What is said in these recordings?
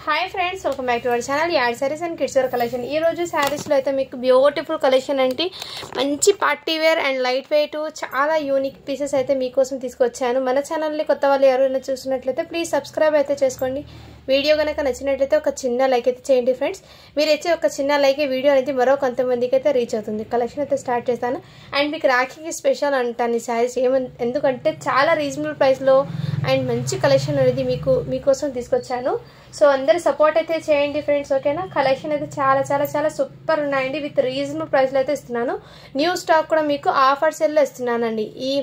Hi friends welcome back to our channel yard saris and kids wear collection ఈ రోజు సారీస్ లో అయితే మీకు బ్యూటిఫుల్ కలెక్షన్ అంటే మంచి party wear and light weight చాలా యూనిక్ పీసెస్ అయితే మీకోసం తీసుకొచ్చాను మన ఛానల్ ని కొత్త వాళ్ళు ఎవరైనా చూస్తున్నట్లయితే ప్లీజ్ సబ్స్క్రైబ్ అయితే చేసుకోండి వీడియో గనుక నచ్చినట్లయితే ఒక చిన్న లైక్ అయితే చేయండి ఫ్రెండ్స్ మీరు ఇచ్చే ఒక చిన్న లైక్ వీడియో అనేది మరో కొంతమందికి అయితే రీచ్ అవుతుంది కలెక్షన్ అయితే స్టార్ట్ చేస్తాను అండ్ మీకు రాఖీకి స్పెషల్ అంటాను ఈ సారీస్ ఎందుకంటే చాలా రీజనబుల్ ప్రైస్ లో అండ్ మంచి కలెక్షన్ అనేది మీకోసం తీసుకొచ్చాను సో అందరూ సపోర్ట్ అయితే చేయండి ఫ్రెండ్స్ ఓకేనా కలెక్షన్ అయితే చాలా చాలా చాలా సూపర్ ఉన్నాయండి విత్ రీజనబుల్ ప్రైస్ లో అయితే ఇస్తున్నాను న్యూ స్టాక్ కూడా మీకు ఆఫర్ సేల్ లో ఇస్తున్నానండి ఈ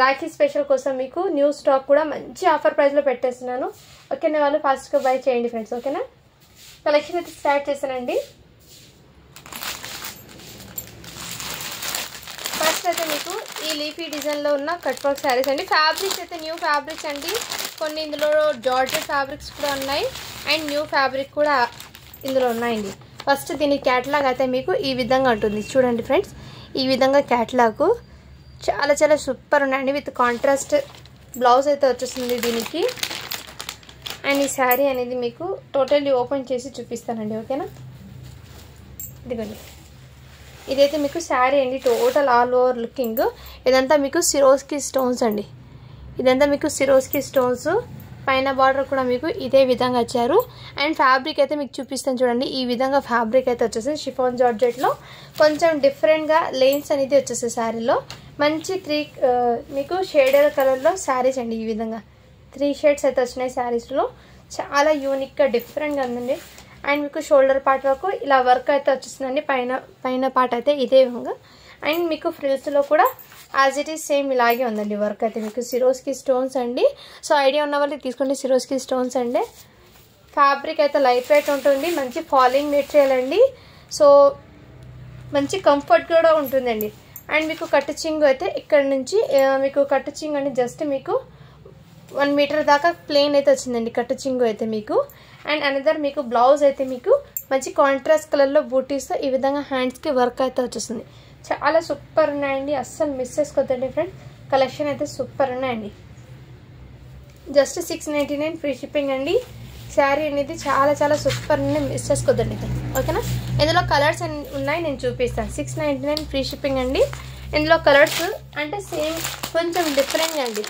రాఖీ స్పెషల్ కోసం మీకు న్యూ స్టాక్ కూడా మంచి ఆఫర్ ప్రైస్ లో పెట్టేస్తున్నాను ఓకేనా వాళ్ళు ఫాస్ట్ గా బై చేయండి ఫ్రెండ్స్ ఓకేనా కలెక్షన్ అయితే స్టార్ట్ చేశానండి ఫస్ట్ అయితే మీకు ఈ లీఫీ డిజైన్ లో ఉన్న కట్ వర్క్ సారీస్ అండి ఫ్యాబ్రిక్స్ అయితే న్యూ ఫ్యాబ్రిక్స్ అండి కొన్ని ఇందులో జార్జెట్ ఫ్యాబ్రిక్స్ కూడా ఉన్నాయి అండ్ న్యూ ఫ్యాబ్రిక్ కూడా ఇందులో ఉన్నాయండి ఫస్ట్ దీని క్యాటలాగ్ అయితే మీకు ఈ విధంగా ఉంటుంది చూడండి ఫ్రెండ్స్ ఈ విధంగా క్యాటలాగ్ చాలా చాలా సూపర్ ఉన్నాయండి విత్ కాంట్రాస్ట్ బ్లౌజ్ అయితే వచ్చేస్తుంది దీనికి అండ్ ఈ శారీ అనేది మీకు టోటల్లీ ఓపెన్ చేసి చూపిస్తానండి ఓకేనా ఇదిగోండి ఇదైతే మీకు శారీ అండి టోటల్ ఆల్ ఓవర్ లుకింగ్ ఇదంతా మీకు సిరోస్కి స్టోన్స్ అండి ఇదంతా మీకు సిరోస్కి స్టోన్స్ పైన బార్డర్ కూడా మీకు ఇదే విధంగా ఇచ్చారు అండ్ ఫ్యాబ్రిక్ అయితే మీకు చూపిస్తాను చూడండి ఈ విధంగా ఫ్యాబ్రిక్ అయితే వచ్చేసింది షిఫాన్ జార్జెట్లో కొంచెం డిఫరెంట్గా లైన్స్ అనేది వచ్చేసాయి శారీలో మంచి మీకు షేడెడ్ కలర్లో శారీస్ అండి ఈ విధంగా 3 షేడ్స్ అయితే వచ్చినాయి శారీస్లో చాలా యూనిక్గా డిఫరెంట్గా ఉందండి అండ్ మీకు షోల్డర్ పార్ట్ వరకు ఇలా వర్క్ అయితే వచ్చేస్తుందండి పైన పార్ట్ అయితే ఇదే విధంగా అండ్ మీకు ఫ్రిల్స్లో కూడా యాజ్ ఇట్ ఈస్ సేమ్ ఇలాగే ఉందండి వర్క్ అయితే మీకు సిరోస్కి స్టోన్స్ అండి సో ఐడియా ఉన్న వాళ్ళు తీసుకోండి సిరోస్కి స్టోన్స్ అండి ఫ్యాబ్రిక్ అయితే లైట్ వెయిట్ ఉంటుంది మంచి ఫాలింగ్ మెటీరియల్ అండి సో మంచి కంఫర్ట్ కూడా ఉంటుందండి అండ్ మీకు కట్టు చింగు అయితే ఇక్కడ నుంచి మీకు కట్టు చింగు అంటే జస్ట్ మీకు 1 మీటర్ దాకా ప్లెయిన్ అయితే వచ్చిందండి కట్టు చింగు అయితే మీకు అండ్ అనదర్ మీకు బ్లౌజ్ అయితే మీకు మంచి కాంట్రాస్ట్ కలర్లో బూటీస్తో ఈ విధంగా హ్యాండ్స్కి వర్క్ అయితే వచ్చేస్తుంది చాలా సూపర్ ఉన్నాయండి అస్సలు మిస్ చేసుకోవద్దండి ఫ్రెండ్ కలెక్షన్ అయితే సూపర్ ఉన్నాయండి జస్ట్ 699 ఫ్రీ షిప్పింగ్ అండి శారీ అనేది చాలా చాలా సూపర్ ఉంది మిస్ చేసుకోవద్దండి ఓకేనా ఇందులో కలర్స్ ఉన్నాయి నేను చూపిస్తాను 699 ఫ్రీ షిప్పింగ్ అండి ఇందులో కలర్స్ అంటే సేమ్ కొంచెం డిఫరెంట్ అండి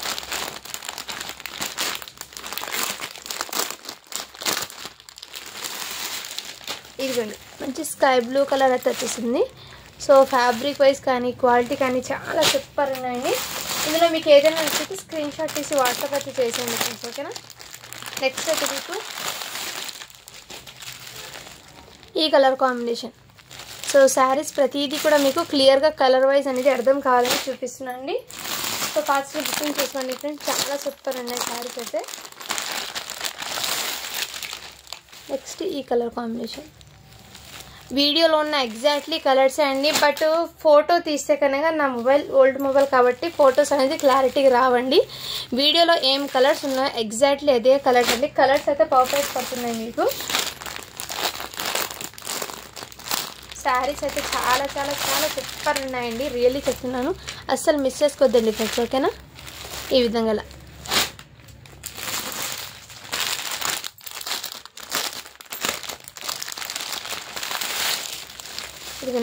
ఇదిగోండి మంచి స్కై బ్లూ కలర్ అయితే వచ్చేసింది సో ఫ్యాబ్రిక్ వైజ్ కానీ క్వాలిటీ కానీ చాలా సూపర్ ఉన్నాయండి ఇందులో మీకు ఏదైనా నచ్చితే స్క్రీన్ షాట్ తీసి వాట్సాప్ అయితే చేసేయండి ఫ్రెండ్స్ ఓకేనా నెక్స్ట్ అయితే మీకు ఈ కలర్ కాంబినేషన్ సో శారీస్ ప్రతిదీ కూడా మీకు క్లియర్గా కలర్ వైజ్ అనేది అర్థం కావాలని చూపిస్తున్నాను అండి సో ఫాస్ట్గా బుకింగ్ చేసుకోండి ఫ్రెండ్స్ చాలా సూపర్ ఉన్నాయి శారీస్ అయితే నెక్స్ట్ ఈ కలర్ కాంబినేషన్ వీడియోలో ఉన్న ఎగ్జాక్ట్లీ కలర్సే అండి బట్ ఫోటో తీస్తే కనుక నా మొబైల్ ఓల్డ్ మొబైల్ కాబట్టి ఫొటోస్ అనేది క్లారిటీగా రావండి వీడియోలో ఏం కలర్స్ ఉన్నాయో ఎగ్జాక్ట్లీ అదే కలర్స్ అండి కలర్స్ అయితే పర్ఫెక్ట్ పడుతున్నాయి మీకు శారీస్ అయితే చాలా చాలా చాలా సూపర్ ఉన్నాయండి రియల్లీ చెప్తున్నాను అస్సలు మిస్ చేసుకోవద్దండి ఫ్రెండ్స్ ఓకేనా ఈ విధంగా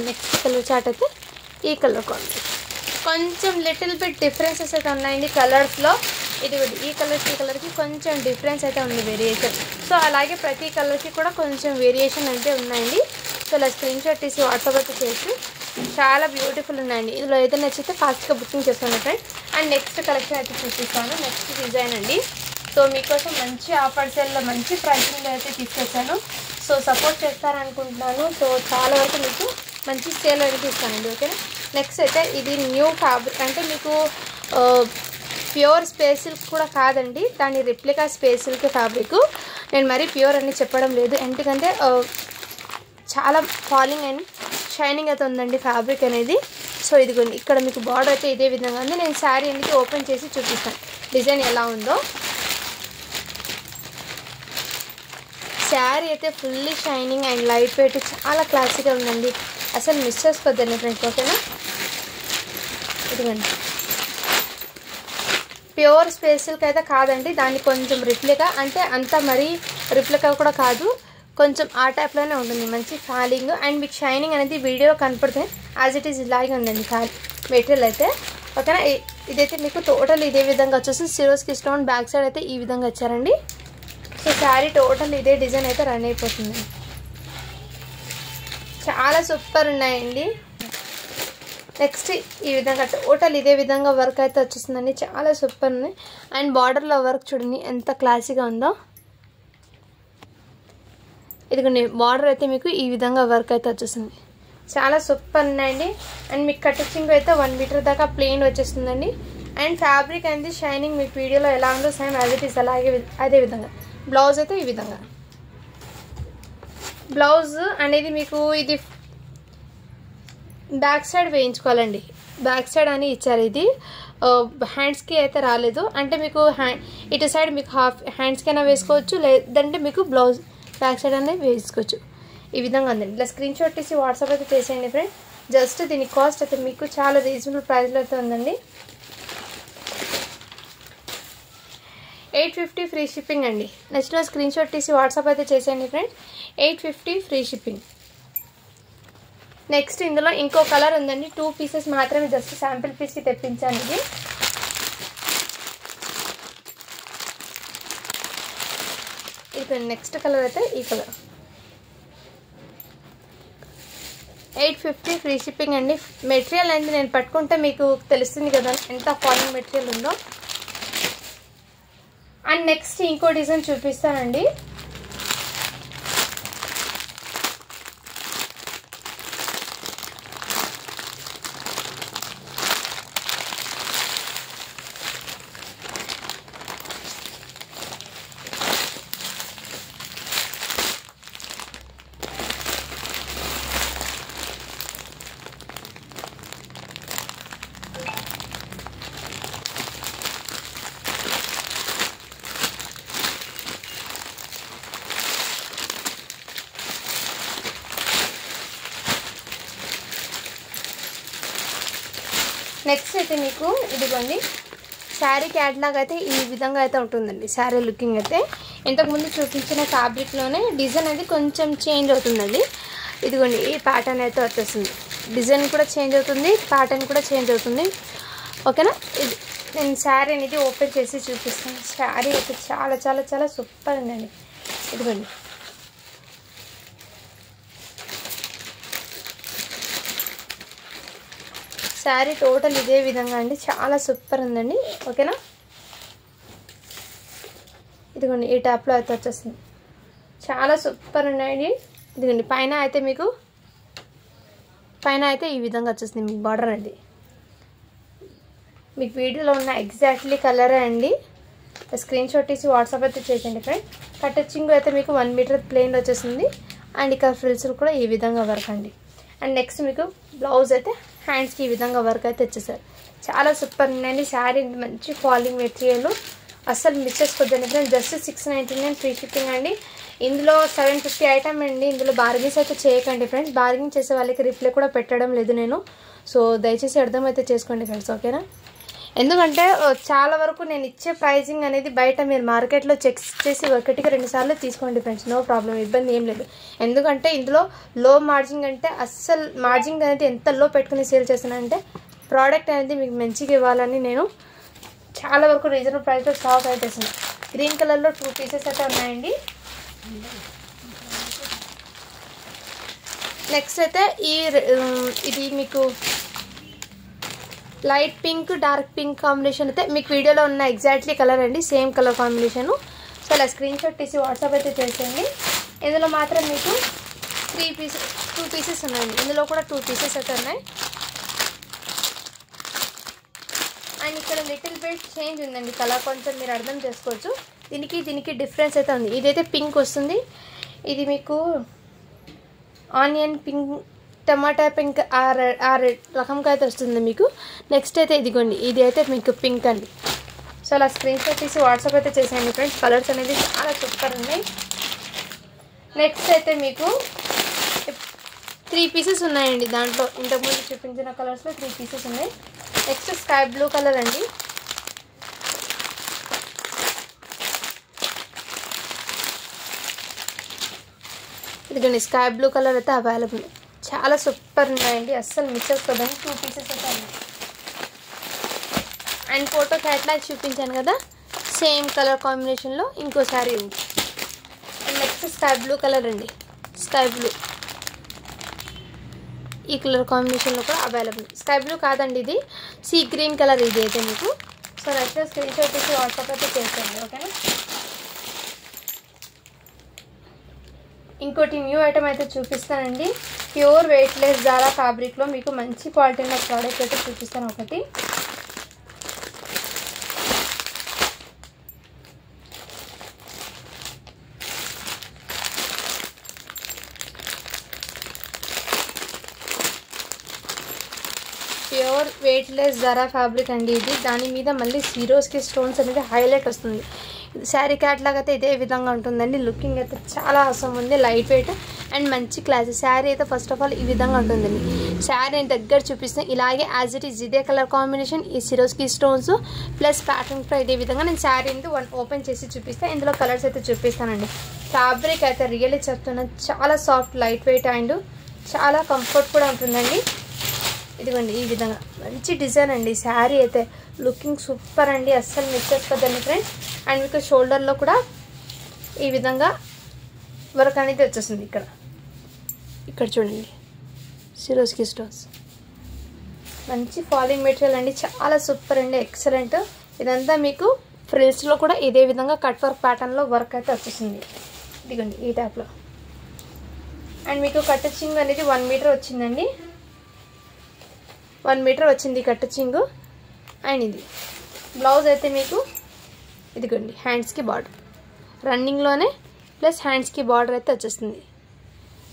నెక్స్ట్ కలర్ చార్ట్ అయితే ఈ కలర్ కాంబినేషన్ కొంచెం లిటిల్ బిట్ డిఫరెన్సెస్ అయితే ఉన్నాయండి కలర్స్లో ఇది ఈ కలర్కి కొంచెం డిఫరెన్స్ అయితే ఉంది వేరియేషన్ సో అలాగే ప్రతి కలర్కి కూడా కొంచెం వేరియేషన్ అయితే ఉన్నాయండి సో ఇలా స్క్రీన్ షాట్ తీసి వాట్సాప్ అయితే చేసి చాలా బ్యూటిఫుల్ ఉన్నాయండి ఇందులో ఏదైనా నచ్చితే ఫాస్ట్గా బుకింగ్ చేసుకోండి ఫ్రెండ్స్ అండ్ నెక్స్ట్ కలెక్షన్ అయితే చూపిస్తాను నెక్స్ట్ డిజైన్ అండి సో మీకోసం మంచి ఆఫర్ సేల్లో మంచి ప్రైసింగ్లో అయితే తీసుకొచ్చాను సో సపోర్ట్ చేస్తారనుకుంటున్నాను సో చాలా వరకు మీకు మంచి సేల్ అనేది ఇస్తానండి ఓకేనా నెక్స్ట్ అయితే ఇది న్యూ ఫ్యాబ్రిక్ అంటే మీకు ప్యూర్ స్పేస్ సిల్క్ కూడా కాదండి దాని రిప్లికా స్పేస్ సిల్క్ ఫ్యాబ్రిక్ నేను మరీ ప్యూర్ అని చెప్పడం లేదు ఎందుకంటే చాలా ఫాలింగ్ అండ్ షైనింగ్ అయితే ఉందండి ఫ్యాబ్రిక్ అనేది సో ఇదిగోండి ఇక్కడ మీకు బార్డర్ అయితే ఇదే విధంగా ఉంది నేను శారీ అనేది ఓపెన్ చేసి చూపిస్తాను డిజైన్ ఎలా ఉందో శారీ అయితే fully shining and light weight చాలా క్లాసీగా ఉందండి అసలు మిస్ చేసుకోవద్దండి ఫ్రెండ్స్ ఓకేనా ఇదిగోండి ప్యూర్ స్పేస్ సిల్క్ అయితే కాదండి దాన్ని కొంచెం రిప్లికా అంటే అంత మరీ రిప్లికా కూడా కాదు, కొంచెం ఆ టైప్లోనే ఉంటుంది. మంచి ఫాలింగ్ అండ్ మీకు షైనింగ్ అనేది వీడియోలో కనపడుతుంది. యాజ్ ఇట్ ఈస్ ఇలాగే ఉందండి మెటీరియల్ అయితే. ఓకేనా, ఇదైతే మీకు టోటల్ ఇదే విధంగా వచ్చేసి సిరోస్కి స్టోన్ బ్యాక్ సైడ్ అయితే ఈ విధంగా వచ్చారండి. సో శారీ టోటల్ ఇదే డిజైన్ అయితే రన్ అయిపోతుంది. చాలా సూపర్ ఉన్నాయండి. నెక్స్ట్ ఈ విధంగా టోటల్ ఇదే విధంగా వర్క్ అయితే వచ్చేస్తుందండి. చాలా సూపర్ ఉంది. అండ్ బార్డర్లో వర్క్ చూడండి ఎంత క్లాసీగా ఉందో. ఇదిగోండి బార్డర్ అయితే మీకు ఈ విధంగా వర్క్ అయితే వచ్చేస్తుంది. చాలా సూపర్ ఉన్నాయండి. అండ్ మీకు కటింగ్ అయితే 1 మీటర్ దాకా ప్లెయిన్ వచ్చేస్తుందండి. అండ్ ఫ్యాబ్రిక్ అనేది షైనింగ్ మీకు వీడియోలో ఎలా ఉందో సేమ్ యాజ్ ఇట్ ఈస్ అలాగే అదే విధంగా. బ్లౌజ్ అయితే ఈ విధంగా. బ్లౌజ్ అనేది మీకు ఇది బ్యాక్ సైడ్ వేయించుకోవాలండి. బ్యాక్ సైడ్ అని ఇచ్చారు. ఇది హ్యాండ్స్కి అయితే రాలేదు. అంటే మీకు ఇటు సైడ్ మీకు హాఫ్ హ్యాండ్స్కైనా వేసుకోవచ్చు, లేదంటే మీకు బ్లౌజ్ బ్యాక్ సైడ్ అనేది వేసుకోవచ్చు. ఈ విధంగా ఉందండి. ఇలా స్క్రీన్ షాట్ తీసి వాట్సాప్ అయితే చేసేయండి ఫ్రెండ్. జస్ట్ దీని కాస్ట్ అయితే మీకు చాలా రీజనబుల్ ప్రైస్లో అయితే ఉందండి. 850 ఫ్రీ షిప్పింగ్ అండి. నెక్స్ట్ స్క్రీన్ షాట్ తీసి వాట్సాప్ అయితే చేసేయండి ఫ్రెండ్స్. 850 free shipping. నెక్స్ట్ ఇందులో ఇంకో కలర్ ఉందండి. 2 పీసెస్ మాత్రమే జస్ట్ శాంపిల్ పీస్కి తెప్పించాను. ఇది నెక్స్ట్ కలర్ అయితే ఈ కలర్. 850 ఫ్రీ షిప్పింగ్ అండి. మెటీరియల్ అనేది నేను పట్టుకుంటే మీకు తెలుస్తుంది కదా ఎంత ఫాలింగ్ మెటీరియల్ ఉందో. అండ్ నెక్స్ట్ ఇంకో డిజైన్ చూపిస్తానండి. నెక్స్ట్ అయితే మీకు ఇదిగోండి శారీ క్యాట్లాగ్ అయితే ఈ విధంగా అయితే ఉంటుందండి. శారీ లుకింగ్ అయితే ఇంతకుముందు చూపించిన ఫ్యాబ్రిక్లోనే డిజైన్ అనేది కొంచెం చేంజ్ అవుతుందండి. ఇదిగోండి ఈ ప్యాటర్న్ అయితే వచ్చేస్తుంది. డిజైన్ కూడా చేంజ్ అవుతుంది, ప్యాటర్న్ కూడా చేంజ్ అవుతుంది. ఓకేనా, ఇది నేను శారీ అనేది ఓపెన్ చేసి చూపిస్తాను. శారీ అయితే చాలా చాలా చాలా సూపర్ ఉందండి. ఇదిగోండి శారీ టోటల్ ఇదే విధంగా అండి. చాలా సూపర్ ఉందండి. ఓకేనా, ఇదిగోండి ఈ టాప్లో అయితే వచ్చేస్తుంది. చాలా సూపర్ ఉన్నాయండి. ఇదిగోండి పైన అయితే మీకు ఈ విధంగా వచ్చేస్తుంది మీకు బార్డర్ అనేది. మీకు వీడియోలో ఉన్న ఎగ్జాక్ట్లీ కలరే అండి. స్క్రీన్ షాట్ తీసి వాట్సాప్ అయితే చేసేయండి ఫ్రెండ్. కటింగ్ అయితే మీకు 1 మీటర్ ప్లెయిన్ వచ్చేస్తుంది. అండ్ ఇక ఫ్రిల్స్ కూడా ఈ విధంగా వర్క్ అండి. అండ్ నెక్స్ట్ మీకు బ్లౌజ్ అయితే హ్యాండ్స్కి ఈ విధంగా వర్క్ అయితే వచ్చేసారు. చాలా సూపర్ ఉందండి. శారీ మంచి ఫాలింగ్ మెటీరియల్, అస్సలు మిస్ చేసుకోవద్దండి ఫ్రెండ్. జస్ట్ 699 ఫ్రీ షిప్పింగ్ అండి. ఇందులో 750 ఐటమ్ అండి. ఇందులో బార్గెన్స్ అయితే చేయకండి ఫ్రెండ్స్. బార్గెన్ చేసే వాళ్ళకి రిప్లై కూడా పెట్టడం లేదు నేను. సో దయచేసి అర్థమైతే చేసుకోండి ఫ్రెండ్స్. ఓకేనా, ఎందుకంటే చాలా వరకు నేను ఇచ్చే ప్రైజింగ్ అనేది బయట మీరు మార్కెట్లో చెక్ చేసి 1-2 సార్లు తీసుకోండి ఫ్రెండ్స్. నో ప్రాబ్లం, ఇబ్బంది ఏం లేదు. ఎందుకంటే ఇందులో లో మార్జిన్ అంటే అస్సలు మార్జిన్ అనేది ఎంత లో పెట్టుకుని సేల్ చేస్తున్నానంటే ప్రోడక్ట్ అనేది మీకు మంచిగా ఇవ్వాలని నేను చాలా వరకు రీజనబుల్ ప్రైస్లో స్టాక్ అయితే చేస్తున్నాను. గ్రీన్ కలర్లో 2 పీసెస్ అయితే ఉన్నాయండి. నెక్స్ట్ అయితే ఇది మీకు light pink dark pink combination అయితే మీకు వీడియోలో ఉన్న ఎగ్జాక్ట్లీ కలర్ అండి. Same colour combination. సో అలా స్క్రీన్ షాట్ తీసి వాట్సాప్ అయితే చేసేయండి. ఇందులో మాత్రం మీకు 2 పీసెస్ ఉన్నాయండి. ఇందులో కూడా 2 పీసెస్ అయితే ఉన్నాయి. అండ్ ఇక్కడ లిటిల్ బిట్ చేంజ్ ఉందండి కలర్, కొంచెం మీరు అర్థం చేసుకోవచ్చు. దీనికి డిఫరెన్స్ అయితే ఉంది. ఇదైతే పింక్ వస్తుంది, ఇది మీకు ఆనియన్ పింక్ టమాటా పింక్ ఆ రకంగా అయితే వస్తుంది మీకు. నెక్స్ట్ అయితే ఇదిగోండి ఇది అయితే మీకు పింక్ అండి. సో అలా స్క్రీన్ షాట్ తీసి వాట్సాప్ అయితే చేసేయండి ఫ్రెండ్స్. కలర్స్ అనేది చాలా సూపర్ ఉన్నాయి. నెక్స్ట్ అయితే మీకు 3 పీసెస్ ఉన్నాయండి. దాంట్లో ఇంతకుముందు చూపించిన కలర్స్లో 3 పీసెస్ ఉన్నాయి. నెక్స్ట్ స్కై బ్లూ కలర్ అండి. ఇదిగోండి స్కై బ్లూ కలర్ అయితే అవైలబుల్. చాలా సూపర్ ఉన్నాయండి, అస్సలు మిస్ చేసుకోదండి. 2 పీసెస్ అయితే ఉన్నాయి. అండ్ ఫోటో క్యాట్లాగ్ చూపించాను కదా, సేమ్ కలర్ కాంబినేషన్లో ఇంకో శారీ ఉంది. And next sky blue colour అండి, స్కై బ్లూ ఈ కలర్ కాంబినేషన్లో కూడా అవైలబుల్. స్కై బ్లూ కాదండి, ఇది సీ గ్రీన్ కలర్ ఇది అయితే మీకు. సో నచ్చితే స్క్రీన్ షాట్ తీసి వాట్సాప్ అయితే చేసేయండి, ఓకేనా. ఇంకోటి న్యూ ఐటమ్ అయితే చూపిస్తానండి. ప్యూర్ వెయిట్లెస్ జారా ఫ్యాబ్రిక్లో మీకు మంచి క్వాలిటీ ఉన్న ప్రోడక్ట్ అయితే చూపిస్తాను. ఒకటి ప్యూర్ వెయిట్లెస్ జారా ఫ్యాబ్రిక్ అండి ఇది. దాని మీద మళ్ళీ జీరోస్కి స్టోన్స్ అనేది హైలైట్ వస్తుంది. శారీ క్యాట్లాగ్ అయితే ఇదే విధంగా ఉంటుందండి. లుకింగ్ అయితే చాలా అవసరం ఉంది, లైట్ వెయిట్ అండ్ మంచి క్లాస్. శారీ అయితే ఫస్ట్ ఆఫ్ ఆల్ ఈ విధంగా ఉంటుందండి. శారీ నేను దగ్గర చూపిస్తాను, ఇలాగే యాజ్ ఇట్ ఈజ్ ఇదే కలర్ కాంబినేషన్, ఈ సిరోస్కి స్టోన్స్ ప్లస్ ప్యాటర్న్ కూడా ఇదే విధంగా. నేను శారీ అనేది ఓపెన్ చేసి చూపిస్తాను, ఇందులో కలర్స్ అయితే చూపిస్తానండి. ఫ్యాబ్రిక్ అయితే రియల్లీ చెప్తున్నాను, చాలా సాఫ్ట్ లైట్ వెయిట్ అండ్ చాలా కంఫర్ట్ కూడా ఉంటుందండి. ఇదిగోండి ఈ విధంగా మంచి డిజైన్ అండి. శారీ అయితే లుకింగ్ సూపర్ అండి, అస్సలు మిస్ చేసుకోదండి ఫ్రెండ్స్. అండ్ మీకు షోల్డర్లో కూడా ఈ విధంగా వర్క్ అనేది వచ్చేస్తుంది. ఇక్కడ చూడండి సిరోస్కి స్టోన్స్, మంచి ఫాలింగ్ మెటీరియల్ అండి, చాలా సూపర్ అండి, ఎక్సలెంట్. ఇదంతా మీకు ఫ్రిల్స్లో కూడా ఇదే విధంగా కట్ వర్క్ ప్యాటర్న్లో వర్క్ అయితే వచ్చేసింది. ఇదిగోండి ఈ టైప్లో. అండ్ మీకు కట్టింగ్ అనేది 1 మీటర్ వచ్చిందండి, 1 మీటర్ వచ్చింది కట్టింగ్. అండ్ ఇది బ్లౌజ్ అయితే మీకు ఇదిగోండి హ్యాండ్స్కి బార్డర్ రన్నింగ్లోనే ప్లస్ హ్యాండ్స్కి బార్డర్ అయితే వచ్చేస్తుంది.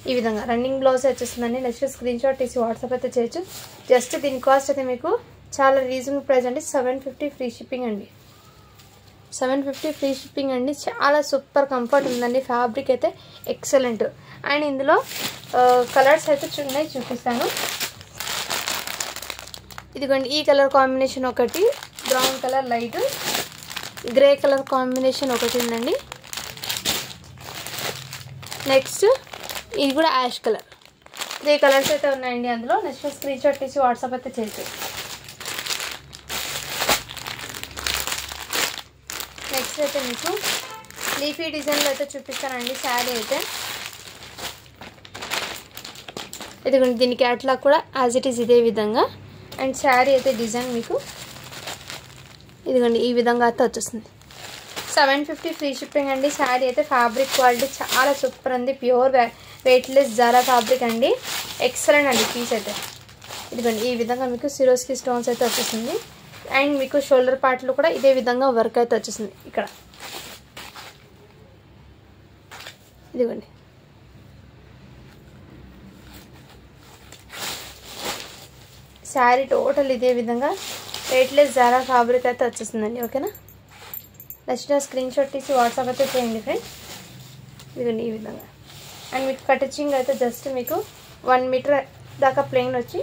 ఈ విధంగా రన్నింగ్ బ్లౌజ్ వచ్చేస్తుందండి. నెక్స్ట్ స్క్రీన్ షాట్ తీసి వాట్సాప్ అయితే చేయొచ్చు. జస్ట్ దీని కాస్ట్ అయితే మీకు చాలా రీజనబుల్ ప్రైస్ అండి, 750 ఫ్రీ షిప్పింగ్ అండి. 750 ఫ్రీ షిప్పింగ్ అండి. చాలా సూపర్ కంఫర్ట్ ఉందండి, ఫ్యాబ్రిక్ అయితే ఎక్సలెంట్. అండ్ ఇందులో కలర్స్ అయితే చూపిస్తాను. ఇదిగోండి ఈ కలర్ కాంబినేషన్ ఒకటి, brown colour light, grey colour combination ఒకటి ఉందండి. నెక్స్ట్ ఇది కూడా యాష్ కలర్. 3 కలర్స్ అయితే ఉన్నాయండి అందులో. నెక్స్ట్ స్క్రీన్ షాట్ తీసి వాట్సాప్ అయితే చేసి. నెక్స్ట్ అయితే మీకు లీఫీ డిజైన్లో అయితే చూపిస్తానండి శారీ అయితే. ఇదిగోండి దీని క్యాట్లాగ్ కూడా యాజ్ ఇట్ ఈస్ ఇదే విధంగా. అండ్ శారీ అయితే డిజైన్ మీకు ఇదిగోండి ఈ విధంగా అయితే వచ్చేస్తుంది. 750 ఫ్రీ షిప్పింగ్ అండి. శారీ అయితే ఫ్యాబ్రిక్ క్వాలిటీ చాలా సూపర్ ఉంది, ప్యూర్ వెయిట్లెస్ జారా ఫ్యాబ్రిక్ అండి, ఎక్సలెంట్ అండి పీస్ అయితే. ఇదిగోండి ఈ విధంగా మీకు సిరోస్కి స్టోన్స్ అయితే వచ్చేసింది. అండ్ మీకు షోల్డర్ పార్ట్లో కూడా ఇదే విధంగా వర్క్ అయితే వచ్చేసింది. ఇక్కడ ఇదిగోండి శారీ టోటల్ ఇదే విధంగా వెయిట్లెస్ జారా ఫ్యాబ్రిక్ అయితే వచ్చేస్తుందండి, ఓకేనా. నెక్స్ట్ స్క్రీన్ షాట్ తీసి వాట్సాప్ అయితే చేయండి ఫ్రెండ్స్. ఇదిగోండి ఈ విధంగా. అండ్ మీకు కటింగ్ అయితే జస్ట్ మీకు 1 మీటర్ దాకా ప్లెయిన్ వచ్చి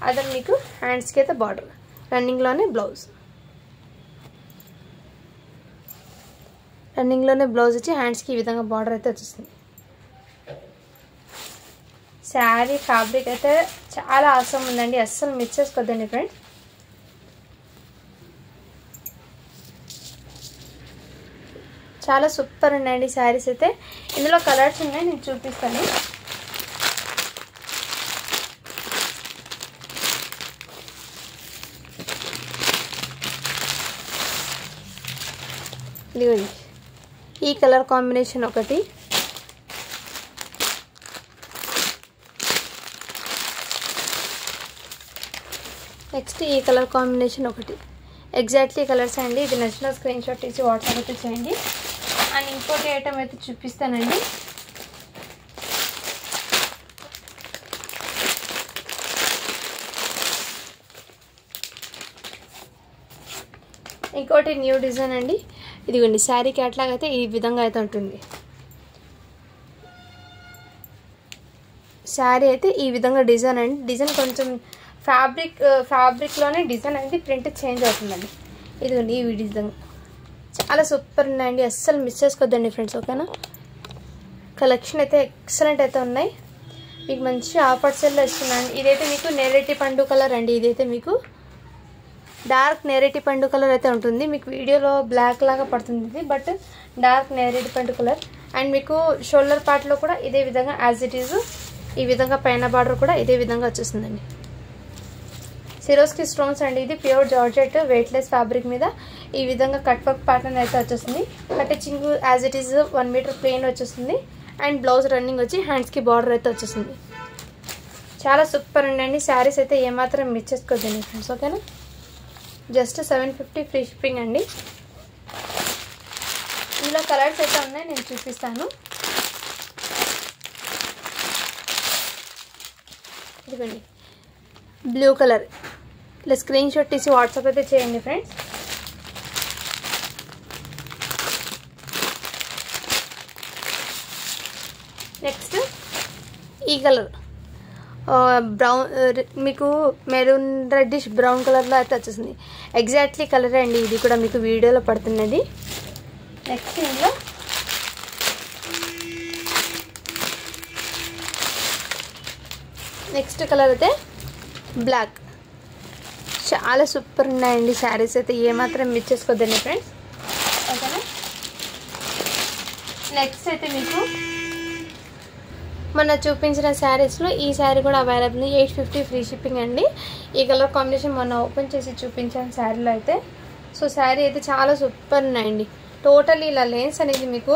అదే మీకు హ్యాండ్స్కి అయితే బార్డర్, రన్నింగ్లోనే బ్లౌజ్ వచ్చి హ్యాండ్స్కి ఈ విధంగా బార్డర్ అయితే వచ్చేస్తుంది. శారీ ఫ్యాబ్రిక్ అయితే చాలా అవసరం ఉందండి, అస్సలు మిస్ చేసుకోవద్దండి ఫ్రెండ్స్. చాలా సూపర్ ఉన్నాయండి శారీస్ అయితే. ఇందులో కలర్స్ ఉన్నాయి, నేను చూపిస్తాను. ఇదిగోండి ఈ కలర్ కాంబినేషన్ ఒకటి, నెక్స్ట్ ఈ కలర్ కాంబినేషన్ ఒకటి. ఎగ్జాక్ట్లీ కలర్స్ అండి. ఇది నచ్చిన స్క్రీన్ షాట్ తీసి వాట్సాప్ అయితే చేయండి. అండ్ ఇంకోటి ఐటమ్ అయితే చూపిస్తానండి. ఇంకోటి న్యూ డిజైన్ అండి. ఇదిగోండి శారీ క్యాట్లాగ్ అయితే ఈ విధంగా అయితే ఉంటుంది. శారీ అయితే ఈ విధంగా డిజైన్ అండి. డిజైన్ కొంచెం ఫ్యాబ్రిక్లోనే డిజైన్ అనేది ప్రింట్ చేంజ్ అవుతుందండి. ఇదిగోండి ఈ డిజైన్ చాలా సూపర్ ఉన్నాయండి, అస్సలు మిస్ చేసుకోవద్దండి ఫ్రెండ్స్, ఓకేనా. కలెక్షన్ అయితే ఎక్సలెంట్ అయితే ఉన్నాయి. మీకు మంచి ఆఫర్ సేల్లో ఇస్తున్నాను. ఇదైతే మీకు నేరేటి పండు కలర్ అండి. ఇదైతే మీకు డార్క్ నేరేటి పండు కలర్ అయితే ఉంటుంది. మీకు వీడియోలో బ్లాక్ లాగా పడుతుంది ఇది, బట్ డార్క్ నేరేటి పండు కలర్. అండ్ మీకు షోల్డర్ పార్ట్లో కూడా ఇదే విధంగా యాజ్ ఇట్ ఈజ్ ఈ విధంగా పైన బార్డర్ కూడా ఇదే విధంగా వచ్చేస్తుందండి. సిరోస్కి స్టోన్స్ అండి. ఇది ప్యూర్ జార్జెట్ వెయిట్లెస్ ఫ్యాబ్రిక్ మీద ఈ విధంగా కట్ వర్క్ ప్యాటర్న్ అయితే వచ్చేస్తుంది. Cutting as it is 1 metre plain వచ్చేస్తుంది. అండ్ బ్లౌజ్ రన్నింగ్ వచ్చి హ్యాండ్స్కి బార్డర్ అయితే వచ్చేస్తుంది. చాలా సూపర్ అండి. శారీస్ అయితే ఏమాత్రం మిస్ చేసుకోవద్దండి ఫ్రెండ్స్, ఓకేనా. జస్ట్ 750 ఫ్రీ షిప్పింగ్ అండి. ఇందులో కలర్స్ అయితే ఉన్నాయి, నేను చూపిస్తాను. ఇదిగోండి బ్లూ కలర్. ఇలా స్క్రీన్ షాట్ తీసి వాట్సాప్ అయితే చేయండి ఫ్రెండ్స్. నెక్స్ట్ ఈ కలర్ బ్రౌన్, మీకు మెరూన్ రెడ్డిష్ బ్రౌన్ కలర్లో అయితే వచ్చేసింది. ఎగ్జాక్ట్లీ కలరే అండి ఇది కూడా మీకు వీడియోలో పడుతున్నది. నెక్స్ట్ ఇందులో నెక్స్ట్ కలర్ అయితే బ్లాక్. చాలా సూపర్ ఉన్నాయండి శారీస్ అయితే, ఏమాత్రం మిస్ చేసుకోవద్దండి ఫ్రెండ్స్, ఓకేనా. నెక్స్ట్ అయితే మీకు మొన్న చూపించిన శారీస్లో ఈ శారీ కూడా అవైలబుల్. 850 ఫ్రీ షిప్పింగ్ అండి. ఈ కలర్ కాంబినేషన్ మొన్న ఓపెన్ చేసి చూపించాను శారీలో అయితే. సో శారీ అయితే చాలా సూపర్ ఉన్నాయండి. టోటల్లీ ఇలా లేన్స్ అనేది మీకు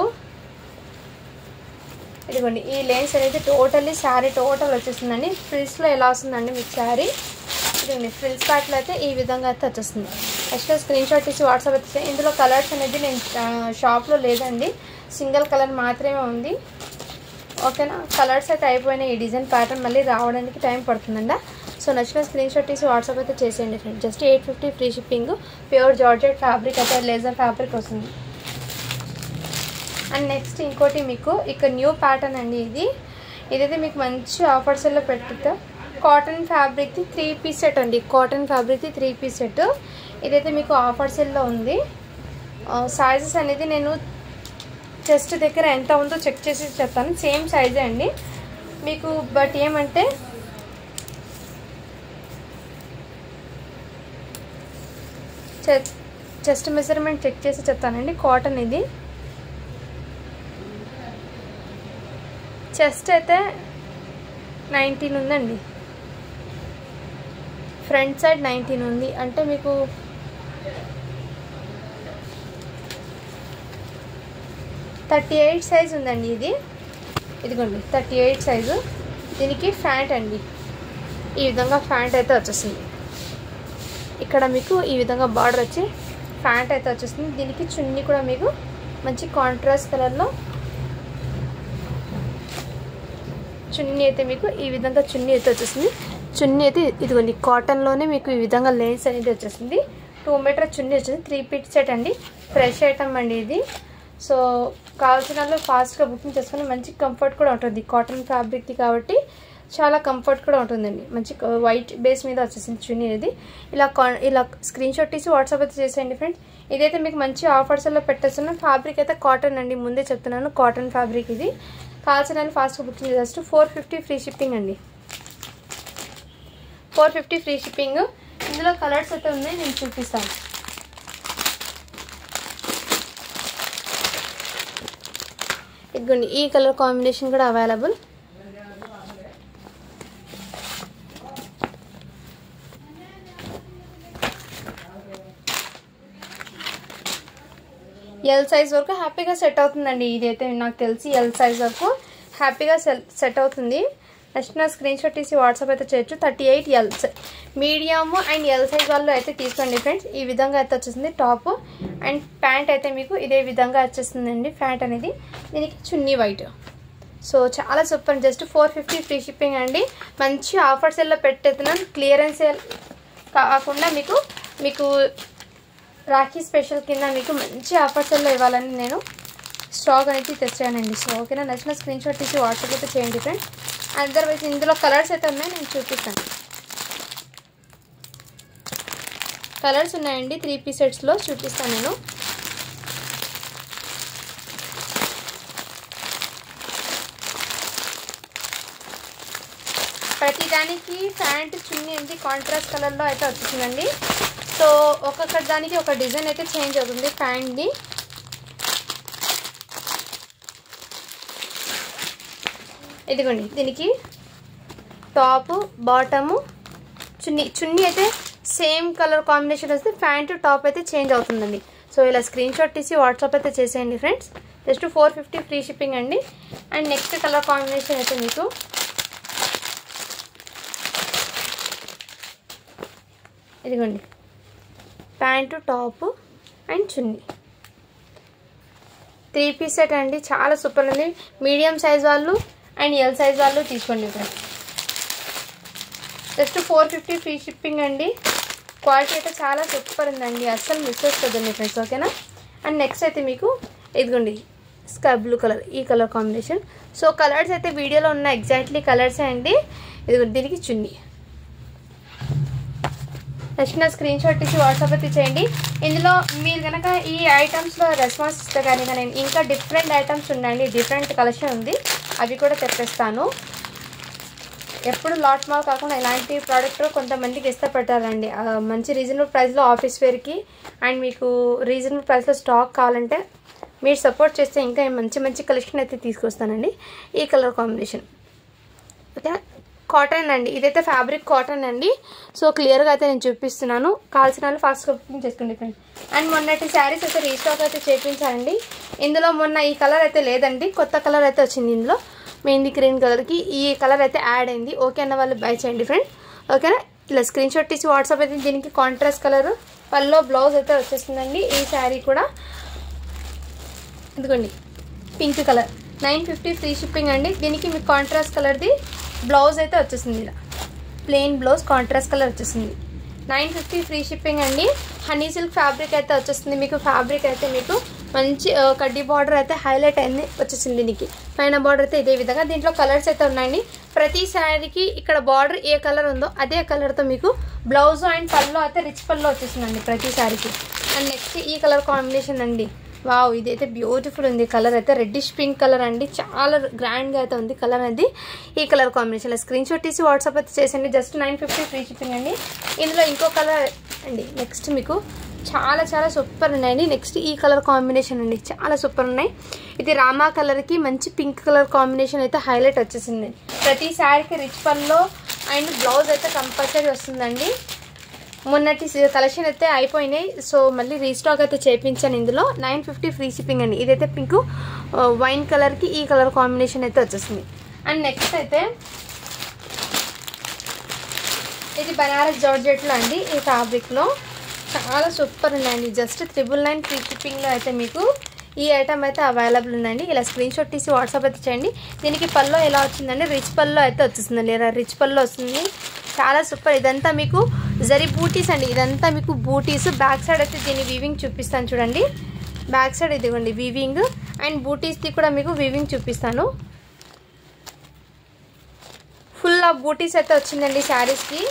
ఇదిగోండి, ఈ లేన్స్ అనేది టోటల్లీ శారీ టోటల్ వచ్చేస్తుందండి. ఫ్రిల్స్లో ఎలా వస్తుందండి మీకు శారీ, ఇదిగోండి ఫ్రిల్స్ ప్యాక్లో అయితే ఈ విధంగా అయితే వచ్చేస్తుంది. నెక్స్ట్ స్క్రీన్ షాట్ తీసి వాట్సాప్ అయితే. ఇందులో కలర్స్ అనేది నేను షాప్లో లేదండి, సింగిల్ కలర్ మాత్రమే ఉంది, ఓకేనా. కలర్స్ అయితే అయిపోయినాయి. ఈ డిజైన్ ప్యాటర్న్ మళ్ళీ రావడానికి టైం పడుతుందండి. సో నచ్చిన స్క్రీన్ షాట్ తీసి వాట్సాప్ అయితే చేసేయండి friend. Just 850 free shipping. Pure georgette fabric అయితే లేజర్ ఫ్యాబ్రిక్ వస్తుంది. అండ్ నెక్స్ట్ ఇంకోటి మీకు ఇక న్యూ ప్యాటర్న్ అండి. ఇదైతే మీకు మంచి ఆఫర్స్లో పెట్టుతా. కాటన్ ఫ్యాబ్రిక్ది 3 పీస్ సెట్ అండి. కాటన్ ఫ్యాబ్రిక్ది 3 పీస్ సెట్. ఇదైతే మీకు ఆఫర్స్లో ఉంది. సైజెస్ అనేది నేను చెస్ట్ దగ్గర ఎంత ఉందో చెక్ చేసి చెప్తాను. సేమ్ సైజే అండి మీకు, బట్ ఏమంటే చెస్ట్ మెజర్మెంట్ చెక్ చేసి చెప్తానండి. కాటన్ ఇది చెస్ట్ అయితే 19 ఉందండి, ఫ్రంట్ సైడ్ 19 ఉంది. అంటే మీకు 38 సైజ్ ఉందండి. ఇదిగోండి 38 సైజు. దీనికి ఫ్యాంట్ అండి, ఈ విధంగా ఫ్యాంట్ అయితే వచ్చేస్తుంది. ఇక్కడ మీకు ఈ విధంగా బార్డర్ వచ్చి ఫ్యాంట్ అయితే వచ్చేస్తుంది. దీనికి చున్నీ కూడా మీకు మంచి కాంట్రాస్ట్ కలర్లో చున్నీ అయితే మీకు ఈ విధంగా చున్నీ అయితే వచ్చేస్తుంది. చున్నీ అయితే ఇదిగోండి కాటన్లోనే మీకు ఈ విధంగా లేస్ అనేది వచ్చేస్తుంది. 2 మీటర్ చున్నీ వచ్చేసి 3 పీస్ సెట్ అండి. ఫ్రెష్ ఐటమ్ అండి ఇది. సో కావాల్సిన వాళ్ళు ఫాస్ట్గా బుకింగ్ చేసుకుని మంచి కంఫర్ట్ కూడా ఉంటుంది. కాటన్ ఫ్యాబ్రిక్ది కాబట్టి చాలా కంఫర్ట్ కూడా ఉంటుందండి. మంచి వైట్ బేస్ మీద వచ్చేసింది చున్నీ అనేది. ఇలా స్క్రీన్ షాట్ తీసి వాట్సాప్ అయితే చేసేయండి ఫ్రెండ్స్. ఇదైతే మీకు మంచి ఆఫర్స్లో పెట్టేస్తున్నాం. ఫ్యాబ్రిక్ అయితే కాటన్ అండి, ముందే చెప్తున్నాను కాటన్ ఫ్యాబ్రిక్ ఇది. కావాల్సిన వాళ్ళు ఫాస్ట్గా బుకింగ్ జస్ట్ 450 ఫ్రీ షిప్పింగ్ అండి. 450 ఫ్రీ షిప్పింగ్. ఇందులో కలర్స్ అయితే ఉన్నాయి, నేను చూపిస్తాను. ఇదిగోండి ఈ కలర్ కాంబినేషన్ కూడా అవైలబుల్. ఎల్ సైజ్ వరకు హ్యాపీగా సెట్ అవుతుందండి. ఇదైతే నాకు తెలిసి ఎల్ సైజ్ వరకు హ్యాపీగా సెట్ అవుతుంది. నెక్స్ట్ నా స్క్రీన్ షాట్ తీసి వాట్సాప్ అయితే చేయొచ్చు. 38 L medium and L size వాళ్ళు అయితే తీసుకోండి ఫ్రెండ్స్. ఈ విధంగా అయితే వచ్చేసింది టాప్. అండ్ ప్యాంట్ అయితే మీకు ఇదే విధంగా వచ్చేస్తుందండి ప్యాంట్ అనేది. దీనికి చున్నీ వైట్. సో చాలా సూపర్. జస్ట్ 450 ఫ్రీ షిప్పింగ్ అండి. మంచి ఆఫర్ సేల్లో పెట్టేస్తున్నాను. క్లియరెన్స్ సేల్ కాకుండా మీకు రాఖీ స్పెషల్ కింద మీకు మంచి ఆఫర్ సేల్లో ఇవ్వాలని నేను స్టాక్ అనేది తెచ్చానండి. సో ఓకేనా, నచ్చిన స్క్రీన్ షాట్ తీసి వాట్సాప్ అయితే చేయండి ఫ్రెండ్స్. అదర్వైజ్ ఇందులో కలర్స్ అయితే ఉన్నాయి, నేను చూపిస్తాను. కలర్స్ ఉన్నాయండి 3 పీస్ సెట్స్లో చూపిస్తాను నేను. ప్రతిదానికి ప్యాంట్ చున్నీ ఉంది కాంట్రాస్ట్ కలర్లో అయితే వచ్చేసిందండి. సో ఒక్కొక్క దానికి ఒక డిజైన్ అయితే చేంజ్ అవుతుంది ప్యాంట్ని. ఇదిగోండి దీనికి టాప్ బాటము చున్నీ అయితే సేమ్ కలర్ కాంబినేషన్ వస్తే ప్యాంటు టాప్ అయితే చేంజ్ అవుతుందండి. సో ఇలా స్క్రీన్ షాట్ తీసి వాట్సాప్ అయితే చేసేయండి ఫ్రెండ్స్. జస్ట్ 450 ఫ్రీ షిప్పింగ్ అండి. అండ్ నెక్స్ట్ కలర్ కాంబినేషన్ అయితే మీకు ఇదిగోండి pant top and chunni 3 piece set అండి. చాలా సూపర్ ఉంది. మీడియం సైజ్ వాళ్ళు అండ్ ఎల్ సైజ్ వాళ్ళు తీసుకోండి ఫ్రెండ్స్. జస్ట్ 450 ఫ్రీ షిప్పింగ్ అండి. క్వాలిటీ అయితే చాలా సూపర్ ఉందండి, అస్సలు మిస్ చేసుకోదండి ఫ్రెండ్స్. ఓకేనా. అండ్ నెక్స్ట్ అయితే మీకు ఇదిగోండి స్కై బ్లూ కలర్, ఈ కలర్ కాంబినేషన్. సో కలర్స్ అయితే వీడియోలో ఉన్న ఎగ్జాక్ట్లీ కలర్సే అండి. ఇదిగోండి దీనికి చున్నీ. నచ్చిన స్క్రీన్ షాట్ తీసి వాట్సాప్ అయితే చేయండి. ఇందులో మీరు కనుక ఈ ఐటమ్స్లో రెస్పాన్స్ ఇస్తే కానీ నేను ఇంకా డిఫరెంట్ ఐటమ్స్ ఉన్నాయండి, డిఫరెంట్ కలెక్షన్ ఉంది, అవి కూడా తెప్పిస్తాను. ఎప్పుడు లాట్ మాల్ కాకుండా ఇలాంటి ప్రోడక్ట్ కొంతమందికి ఇష్టపడతారండి. మంచి రీజనబుల్ ప్రైస్లో ఆఫీస్ వేర్కి అండ్ మీకు రీజనబుల్ ప్రైస్లో స్టాక్ కావాలంటే మీరు సపోర్ట్ చేస్తే ఇంకా మంచి మంచి కలెక్షన్ అయితే తీసుకొస్తానండి. ఈ కలర్ కాంబినేషన్ ఓకే. కాటన్ అండి, ఇదైతే ఫ్యాబ్రిక్ కాటన్ అండి. సో క్లియర్గా అయితే నేను చూపిస్తున్నాను, కావాల్సిన వాళ్ళు ఫాస్ట్గా బుకింగ్ చేసుకోండి ఫ్రెండ్. అండ్ మొన్నటి శారీస్ అయితే రీస్టాక్ అయితే చేయించారండి. ఇందులో మొన్న ఈ కలర్ అయితే లేదండి, కొత్త కలర్ అయితే వచ్చింది. ఇందులో మెహందీ గ్రీన్ కలర్కి ఈ కలర్ అయితే యాడ్ అయింది. ఓకే అన్న వాళ్ళు బై చేయండి ఫ్రెండ్. ఓకేనా. ఇలా స్క్రీన్ షాట్ తీసి వాట్సాప్ అయితే దీనికి కాంట్రాస్ట్ కలర్ పల్లో బ్లౌజ్ అయితే వచ్చేస్తుందండి. ఈ శారీ కూడా ఇదిగోండి పింక్ కలర్ 950 ఫ్రీ షిప్పింగ్ అండి. దీనికి మీకు కాంట్రాస్ట్ కలర్ది బ్లౌజ్ అయితే వచ్చేసింది. ఇలా ప్లెయిన్ బ్లౌజ్ కాంట్రాస్ట్ కలర్ వచ్చేసింది. 950 ఫ్రీ షిప్పింగ్ అండి. హనీ సిల్క్ ఫ్యాబ్రిక్ అయితే వచ్చేస్తుంది మీకు. ఫ్యాబ్రిక్ అయితే మీకు మంచి కడ్డీ బార్డర్ అయితే హైలైట్ అయింది వచ్చేసింది. దీనికి పైన బార్డర్ అయితే ఇదే విధంగా. దీంట్లో కలర్స్ అయితే ఉన్నాయండి. ప్రతి శారీకి ఇక్కడ బార్డర్ ఏ కలర్ ఉందో అదే కలర్తో మీకు బ్లౌజ్ అండ్ పల్లో అయితే రిచ్ పల్లో వచ్చేసిందండి ప్రతి శారీకి. అండ్ నెక్స్ట్ ఈ కలర్ కాంబినేషన్ అండి. వావ్, ఇదైతే బ్యూటిఫుల్ ఉంది. కలర్ అయితే రెడ్డిష్ పింక్ కలర్ అండి, చాలా గ్రాండ్గా అయితే ఉంది కలర్ అనేది. ఈ కలర్ కాంబినేషన్లో స్క్రీన్ షాట్ తీసి వాట్సాప్ అయితే చేసండి. జస్ట్ 950 ఫ్రీ షిప్పింగ్ అండి. ఇందులో ఇంకో కలర్ అండి. నెక్స్ట్ మీకు చాలా చాలా సూపర్ ఉన్నాయండి. నెక్స్ట్ ఈ కలర్ కాంబినేషన్ అండి, చాలా సూపర్ ఉన్నాయి. ఇది రామా కలర్కి మంచి పింక్ కలర్ కాంబినేషన్ అయితే హైలైట్ వచ్చేసింది. ప్రతి శారీకి రిచ్ పల్లో అండ్ బ్లౌజ్ అయితే కంపల్సరీ వస్తుందండి. మొన్నటి కలెక్షన్ అయితే అయిపోయినాయి, సో మళ్ళీ రీస్టాక్ అయితే చేయించాను. ఇందులో 950 ఫ్రీ షిప్పింగ్ అండి. ఇదైతే పింక్ వైన్ కలర్కి ఈ కలర్ కాంబినేషన్ అయితే వచ్చేసింది. అండ్ నెక్స్ట్ అయితే ఇది బనారస్ జార్జెట్లో అండి. ఈ ఫ్యాబ్రిక్లో చాలా సూపర్ ఉన్నాయండి. జస్ట్ 999 ఫ్రీ షిప్పింగ్లో అయితే మీకు ఈ ఐటమ్ అయితే అవైలబుల్ ఉందండి. ఇలా స్క్రీన్ షాట్ తీసి వాట్సాప్ అయితే చేయండి. దీనికి పల్లో ఎలా వచ్చిందండి, రిచ్ పల్లో అయితే వచ్చేసిందండి. ఇలా రిచ్ పల్లో వస్తుంది, చాలా సూపర్. ఇదంతా మీకు జరీ బూటీస్ అండి, ఇదంతా మీకు బూటీస్. బ్యాక్ సైడ్ అయితే దీని వీవింగ్ చూపిస్తాను చూడండి. బ్యాక్ సైడ్ ఇదిగోండి వీవింగ్ అండ్ బూటీస్ది కూడా మీకు వీవింగ్ చూపిస్తాను. ఫుల్ ఆఫ్ బూటీస్ అయితే వచ్చిందండి శారీస్కి.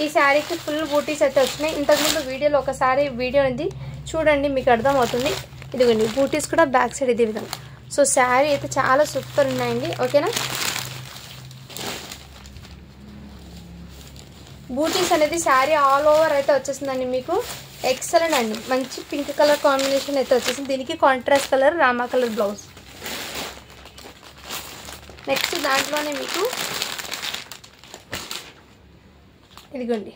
ఈ శారీకి ఫుల్ బూటీస్ అయితే వచ్చినాయి. ఇంతకుముందు వీడియోలో ఒకసారి వీడియో ఉంది చూడండి, మీకు అర్థమవుతుంది. ఇదిగోండి బూటీస్ కూడా బ్యాక్ సైడ్ ఇదే విధంగా. సో శారీ అయితే చాలా సూపర్ ఉన్నాయండి. ఓకేనా. బూటీస్ అనేది శారీ ఆల్ ఓవర్ అయితే వచ్చేసిందండి మీకు. ఎక్సలెంట్ అండి, మంచి పింక్ కలర్ కాంబినేషన్ అయితే వచ్చేసింది. దీనికి contrast colour Rama colour blouse. Next దాంట్లోనే మీకు ఇదిగోండి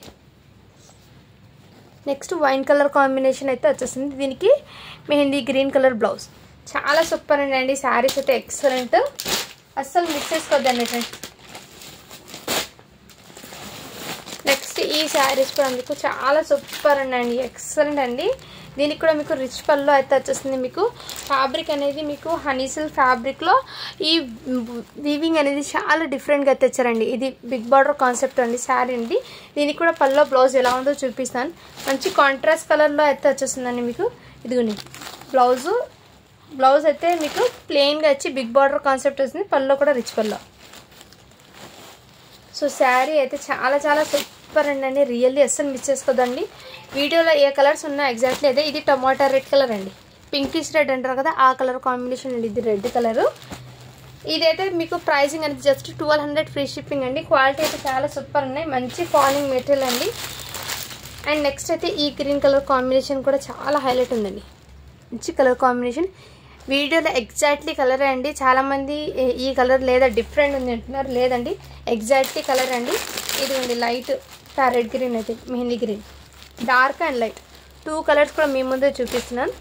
నెక్స్ట్ వైన్ కలర్ కాంబినేషన్ అయితే వచ్చేసింది. దీనికి మెహందీ గ్రీన్ కలర్ బ్లౌజ్. చాలా సూపర్ అండి. శారీస్ అయితే ఎక్సలెంట్, అస్సలు మిస్ చేసుకోవద్దండి ఫ్రెండ్స్. నెక్స్ట్ ఈ శారీస్ కూడా మీకు చాలా సూపర్ అండి, ఎక్సలెంట్ అండి. దీనికి కూడా మీకు రిచ్ పల్లో అయితే వచ్చేస్తుంది. మీకు ఫ్యాబ్రిక్ అనేది మీకు హనీ సిల్క్ ఫ్యాబ్రిక్లో ఈ వీవింగ్ అనేది చాలా డిఫరెంట్గా తెచ్చారండి. ఇది బిగ్ బార్డర్ కాన్సెప్ట్ అండి శారీ అండి. దీనికి కూడా పల్లో బ్లౌజ్ ఎలా ఉందో చూపిస్తాను. మంచి కాంట్రాస్ట్ కలర్లో అయితే వచ్చేస్తుందండి మీకు. ఇదిగోండి బ్లౌజ్ అయితే మీకు ప్లెయిన్గా వచ్చి బిగ్ బార్డర్ కాన్సెప్ట్ వస్తుంది. పల్లో కూడా రిచ్ పల్లో. సో శారీ అయితే చాలా చాలా సూపర్ అండి, రియల్లీ అస్సలు మిస్ చేసుకోదండి. వీడియోలో ఏ కలర్స్ ఉన్నాయో ఎగ్జాక్ట్లీ అదే. ఇది టమాటా రెడ్ కలర్ అండి, పింకిష్ రెడ్ అంటారు కదా, ఆ కలర్ కాంబినేషన్ అండి. ఇది రెడ్ కలరు. ఇదైతే మీకు ప్రైసింగ్ అనేది జస్ట్ 1200 ఫ్రీ షిప్పింగ్ అండి. క్వాలిటీ అయితే చాలా సూపర్ ఉన్నాయి, మంచి ఫాలింగ్ మెటీరియల్ అండి. అండ్ నెక్స్ట్ అయితే ఈ గ్రీన్ కలర్ కాంబినేషన్ కూడా చాలా హైలైట్ ఉందండి, మంచి కలర్ కాంబినేషన్. వీడియోలో ఎగ్జాక్ట్లీ కలరే అండి. చాలామంది ఈ కలర్ లేదా డిఫరెంట్ ఉంది అంటున్నారు, లేదండి ఎగ్జాక్ట్లీ కలర్ అండి. ఇదిగోండి లైట్ ప్యారెట్ గ్రీన్ అయితే mehndi green, dark and light 2 colours కూడా మీ ముందే చూపిస్తున్నాను.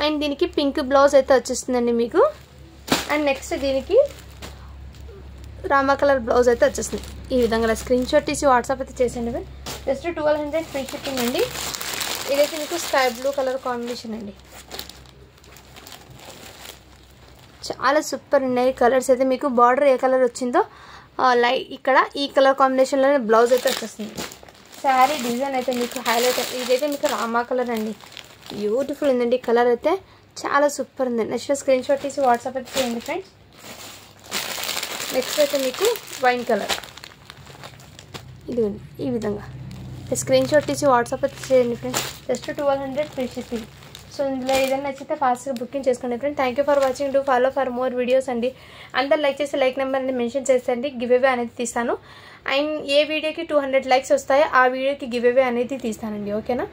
అండ్ దీనికి పింక్ బ్లౌజ్ అయితే వచ్చేస్తుందండి మీకు. అండ్ నెక్స్ట్ దీనికి రామా కలర్ బ్లౌజ్ అయితే వచ్చేస్తుంది. ఈ విధంగా స్క్రీన్ షాట్ తీసి వాట్సాప్ అయితే చేసేయండి. జస్ట్ 1200 ఫ్రీ షిప్పింగ్ అండి. ఇదైతే మీకు స్కై బ్లూ కలర్ కాంబినేషన్ అండి, చాలా సూపర్ ఉన్నాయి కలర్స్ అయితే. మీకు బార్డర్ ఏ కలర్ వచ్చిందో ఇక్కడ ఈ కలర్ కాంబినేషన్లోనే బ్లౌజ్ అయితే వచ్చేస్తుంది. శారీ డిజైన్ అయితే మీకు హైలైట్. ఇదైతే మీకు రామా కలర్ అండి, బ్యూటిఫుల్ ఉందండి కలర్ అయితే, చాలా సూపర్ ఉందండి. నెక్స్ట్ స్క్రీన్ షాట్ తీసి వాట్సాప్ అయితే చేయండి ఫ్రెండ్స్. నెక్స్ట్ అయితే మీకు వైన్ కలర్, ఇదిగోండి ఈ విధంగా స్క్రీన్ షాట్ తీసి వాట్సాప్ అయితే చేయండి friends. Just 1200 free shipping. So ఇందులో ఏదైనా నచ్చితే ఫాస్ట్గా బుకింగ్ చేసుకోండి friend. Thank you for watching. Do follow for more videos అండి. అందరు లైక్ చేసి లైక్ నెంబర్ అనేది మెన్షన్ చేసేయండి, గివ్ అవే అనేది తీస్తాను. అండ్ ఏ వీడియోకి 200 లైక్స్ వస్తాయో ఆ వీడియోకి గివ్ అవే అనేది తీస్తానండి, ఓకేనా.